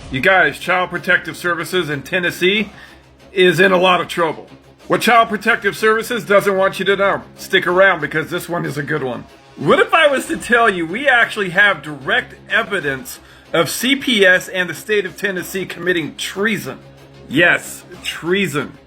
You guys, Child Protective Services in Tennessee is in a lot of trouble. What Child Protective Services doesn't want you to know. Stick around because this one is a good one. What if I was to tell you we actually have direct evidence of CPS and the state of Tennessee committing treason? Yes, treason.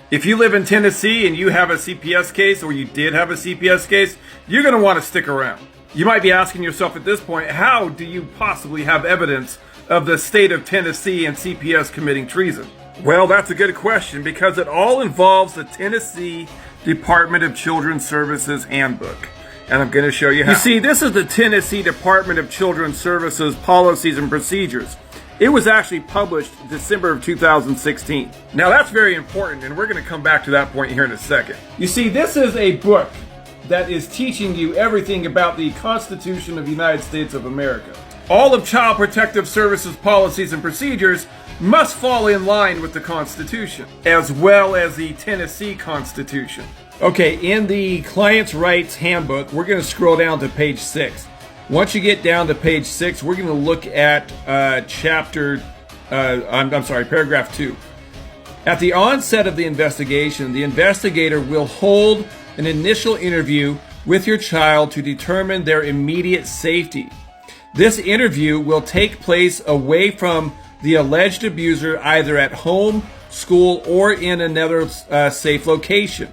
If you live in Tennessee and you have a CPS case, or you did have a CPS case, you're going to want to stick around. You might be asking yourself at this point, how do you possibly have evidence of the state of Tennessee and CPS committing treason? Well, that's a good question because it all involves the Tennessee Department of Children's Services Handbook. And I'm going to show you how. You see, this is the Tennessee Department of Children's Services Policies and Procedures. It was actually published December of 2016. Now that's very important, and we're going to come back to that point here in a second. You see, this is a book that is teaching you everything about the Constitution of the United States of America. All of Child Protective Services policies and procedures must fall in line with the Constitution, as well as the Tennessee Constitution. Okay, in the Client's Rights Handbook, we're going to scroll down to page 6. Once you get down to page 6, we're going to look at paragraph 2. At the onset of the investigation, the investigator will hold an initial interview with your child to determine their immediate safety. This interview will take place away from the alleged abuser, either at home, school, or in another safe location.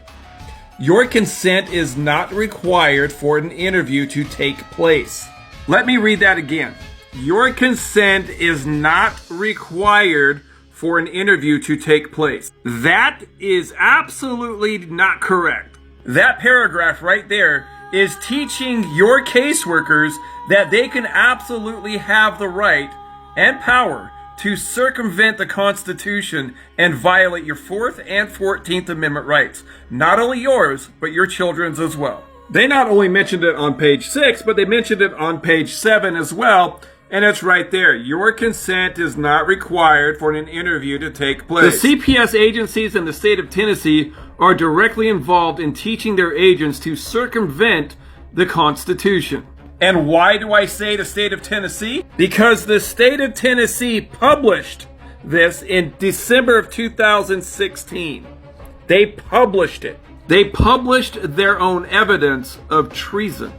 Your consent is not required for an interview to take place. Let me read that again. Your consent is not required for an interview to take place. That is absolutely not correct. That paragraph right there is teaching your caseworkers that they can absolutely have the right and power to circumvent the Constitution and violate your 4th and 14th Amendment rights. Not only yours, but your children's as well. They not only mentioned it on page 6, but they mentioned it on page 7 as well, and it's right there. Your consent is not required for an interview to take place. The CPS agencies in the state of Tennessee are directly involved in teaching their agents to circumvent the Constitution. And why do I say the state of Tennessee? Because the state of Tennessee published this in December of 2016. They published it. They published their own evidence of treason,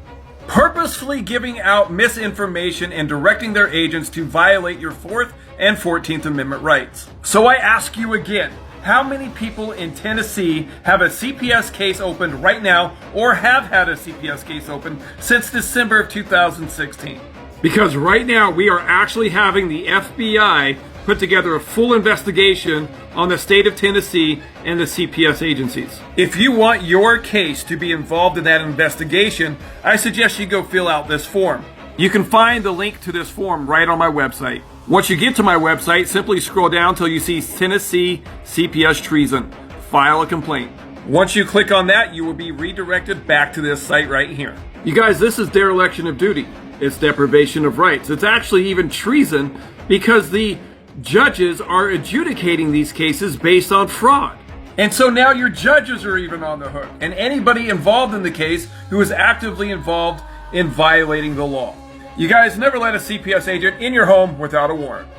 purposefully giving out misinformation and directing their agents to violate your 4th and 14th Amendment rights. So I ask you again, how many people in Tennessee have a CPS case opened right now or have had a CPS case open since December of 2016? Because right now we are actually having the FBI put together a full investigation on the state of Tennessee and the CPS agencies. If you want your case to be involved in that investigation, I suggest you go fill out this form. You can find the link to this form right on my website. Once you get to my website, simply scroll down till you see Tennessee CPS treason. File a complaint. Once you click on that, you will be redirected back to this site right here. You guys, this is dereliction of duty. It's deprivation of rights. It's actually even treason because the judges are adjudicating these cases based on fraud. And so now your judges are even on the hook. And anybody involved in the case who is actively involved in violating the law. You guys, never let a CPS agent in your home without a warrant.